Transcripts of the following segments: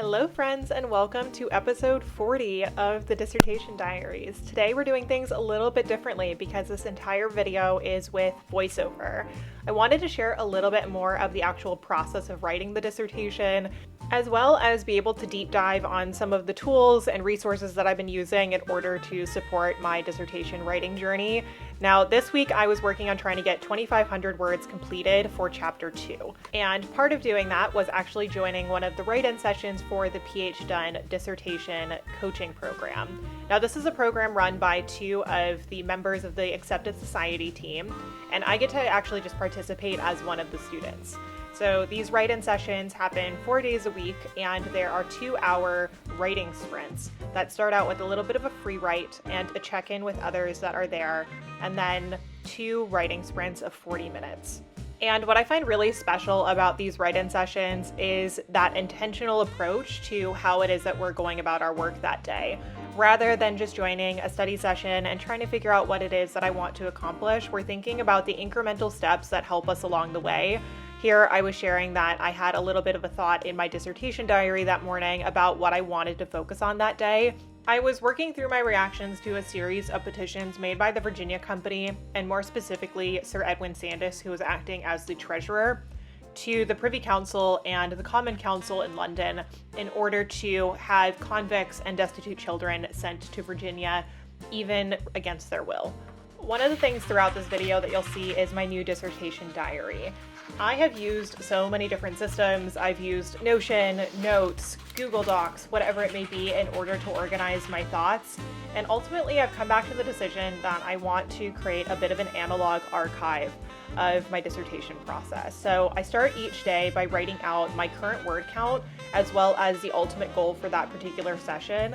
Hello friends, and welcome to episode 40 of the Dissertation Diaries. Today we're doing things a little bit differently because this entire video is with voiceover. I wanted to share a little bit more of the actual process of writing the dissertation, as well as be able to deep dive on some of the tools and resources that I've been using in order to support my dissertation writing journey. Now, this week I was working on trying to get 2,500 words completed for chapter 2. And part of doing that was actually joining one of the write-in sessions for the PhD dissertation coaching program. Now, this is a program run by two of the members of the Accepted Society team, and I get to actually just participate as one of the students. So these write-in sessions happen 4 days a week, and there are 2-hour writing sprints that start out with a little bit of a free write and a check-in with others that are there, and then 2 writing sprints of 40 minutes. And what I find really special about these write-in sessions is that intentional approach to how it is that we're going about our work that day. Rather than just joining a study session and trying to figure out what it is that I want to accomplish, we're thinking about the incremental steps that help us along the way. Here I was sharing that I had a little bit of a thought in my dissertation diary that morning about what I wanted to focus on that day. I was working through my reactions to a series of petitions made by the Virginia Company, and more specifically Sir Edwin Sandys, who was acting as the treasurer, to the Privy Council and the Common Council in London in order to have convicts and destitute children sent to Virginia, even against their will. One of the things throughout this video that you'll see is my new dissertation diary. I have used so many different systems. I've used Notion, Notes, Google Docs, whatever it may be, in order to organize my thoughts. And ultimately, I've come back to the decision that I want to create a bit of an analog archive of my dissertation process. So I start each day by writing out my current word count, as well as the ultimate goal for that particular session,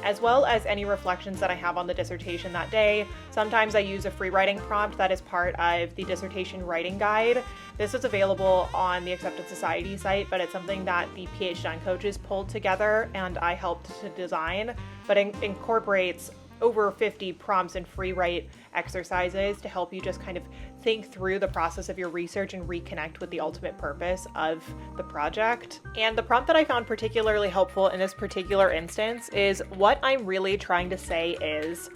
as well as any reflections that I have on the dissertation that day. Sometimes I use a free writing prompt that is part of the dissertation writing guide. This is available on the Accepted Society site, but it's something that the PhD coaches pulled together and I helped to design, but it incorporates over 50 prompts and free write exercises to help you just kind of think through the process of your research and reconnect with the ultimate purpose of the project. And the prompt that I found particularly helpful in this particular instance is what I'm really trying to say is ...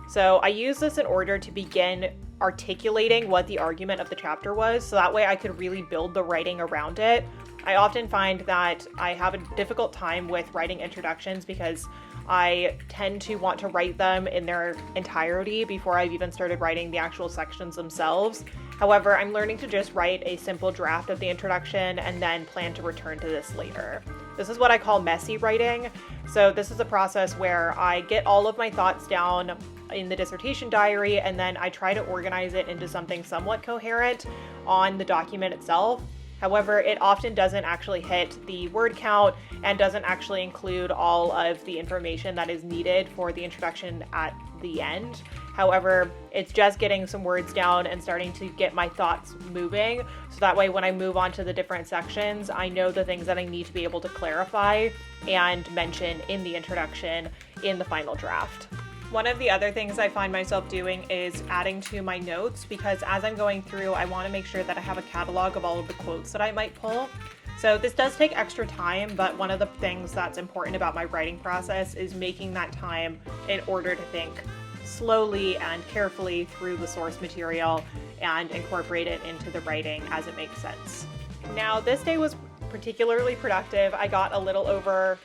So I use this in order to begin articulating what the argument of the chapter was, so that way I could really build the writing around it. I often find that I have a difficult time with writing introductions because I tend to want to write them in their entirety before I've even started writing the actual sections themselves. However, I'm learning to just write a simple draft of the introduction and then plan to return to this later. This is what I call messy writing. So this is a process where I get all of my thoughts down in the dissertation diary, and then I try to organize it into something somewhat coherent on the document itself. However, it often doesn't actually hit the word count and doesn't actually include all of the information that is needed for the introduction at the end. However, it's just getting some words down and starting to get my thoughts moving, so that way when I move on to the different sections, I know the things that I need to be able to clarify and mention in the introduction in the final draft. One of the other things I find myself doing is adding to my notes, because as I'm going through, I want to make sure that I have a catalog of all of the quotes that I might pull. So this does take extra time, but one of the things that's important about my writing process is making that time in order to think slowly and carefully through the source material and incorporate it into the writing as it makes sense. Now, this day was particularly productive. I got a little over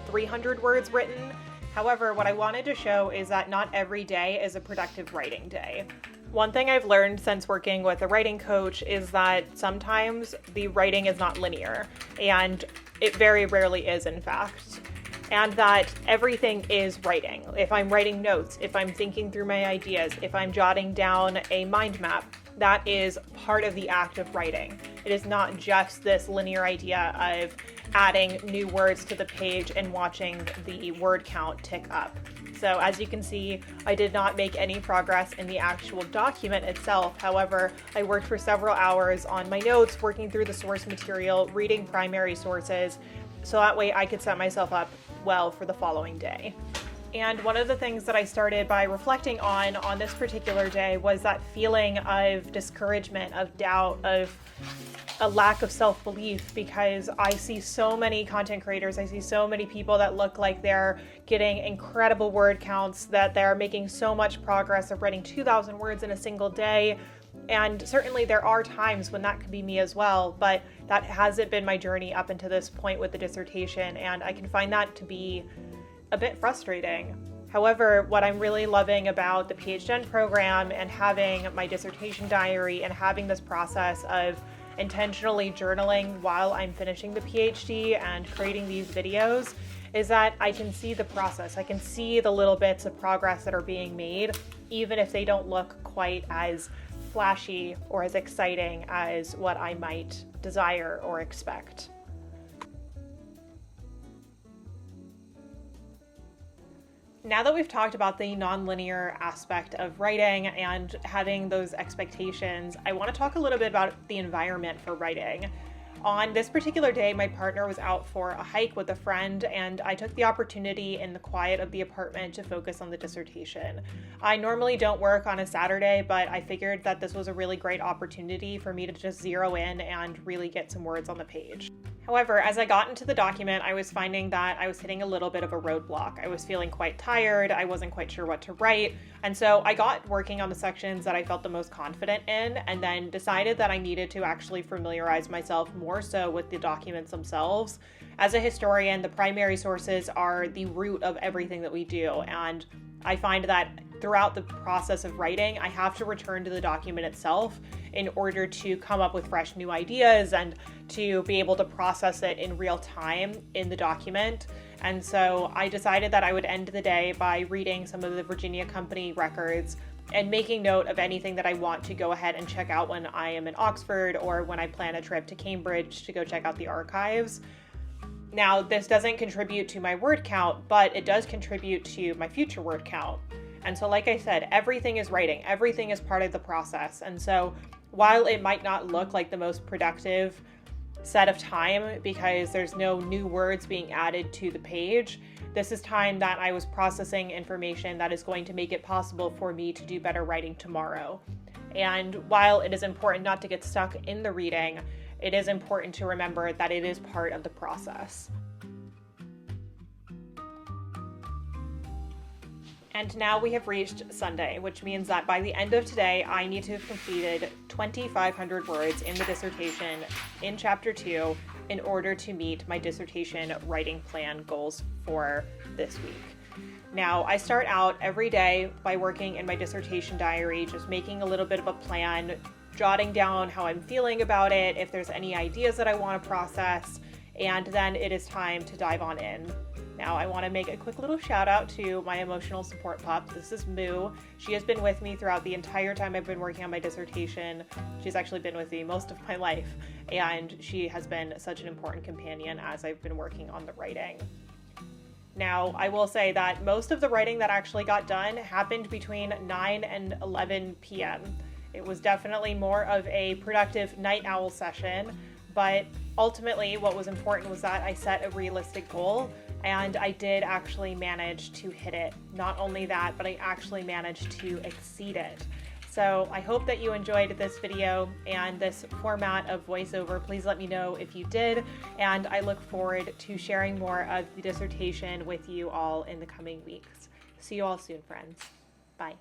300 words written. However, what I wanted to show is that not every day is a productive writing day. One thing I've learned since working with a writing coach is that sometimes the writing is not linear, and it very rarely is, in fact. And that everything is writing. If I'm writing notes, if I'm thinking through my ideas, if I'm jotting down a mind map, that is part of the act of writing. It is not just this linear idea of adding new words to the page and watching the word count tick up. So as you can see, I did not make any progress in the actual document itself. However, I worked for several hours on my notes, working through the source material, reading primary sources, so that way I could set myself up well for the following day. And one of the things that I started by reflecting on this particular day was that feeling of discouragement, of doubt, of a lack of self-belief because I see so many content creators, I see so many people that look like they're getting incredible word counts, that they're making so much progress of writing 2,000 words in a single day. And certainly there are times when that could be me as well, but that hasn't been my journey up until this point with the dissertation, and I can find that to be a bit frustrating. However, what I'm really loving about the PhD program and having my dissertation diary and having this process of intentionally journaling while I'm finishing the PhD and creating these videos is that I can see the process. I can see the little bits of progress that are being made, even if they don't look quite as flashy or as exciting as what I might desire or expect. Now that we've talked about the nonlinear aspect of writing and having those expectations, I want to talk a little bit about the environment for writing. On this particular day, my partner was out for a hike with a friend, and I took the opportunity in the quiet of the apartment to focus on the dissertation. I normally don't work on a Saturday, but I figured that this was a really great opportunity for me to just zero in and really get some words on the page. However, as I got into the document, I was finding that I was hitting a little bit of a roadblock. I was feeling quite tired, I wasn't quite sure what to write, and so I got working on the sections that I felt the most confident in, and then decided that I needed to actually familiarize myself more so with the documents themselves. As a historian, the primary sources are the root of everything that we do, and I find that throughout the process of writing, I have to return to the document itself in order to come up with fresh new ideas and to be able to process it in real time in the document. And so I decided that I would end the day by reading some of the Virginia Company records and making note of anything that I want to go ahead and check out when I am in Oxford or when I plan a trip to Cambridge to go check out the archives. Now, this doesn't contribute to my word count, but it does contribute to my future word count. And so, like I said, everything is writing. Everything is part of the process. And so while it might not look like the most productive set of time because there's no new words being added to the page, this is time that I was processing information that is going to make it possible for me to do better writing tomorrow. And while it is important not to get stuck in the reading, it is important to remember that it is part of the process. And now we have reached Sunday, which means that by the end of today, I need to have completed 2,500 words in the dissertation in Chapter 2 in order to meet my dissertation writing plan goals for this week. Now, I start out every day by working in my dissertation diary, just making a little bit of a plan, jotting down how I'm feeling about it, if there's any ideas that I want to process, and then it is time to dive on in. Now, I want to make a quick little shout out to my emotional support pup. This is Moo. She has been with me throughout the entire time I've been working on my dissertation. She's actually been with me most of my life, and she has been such an important companion as I've been working on the writing. Now, I will say that most of the writing that actually got done happened between 9 and 11 p.m. It was definitely more of a productive night owl session, but ultimately what was important was that I set a realistic goal, and I did actually manage to hit it. Not only that, but I actually managed to exceed it. So I hope that you enjoyed this video and this format of voiceover. Please let me know if you did, and I look forward to sharing more of the dissertation with you all in the coming weeks. See you all soon, friends. Bye.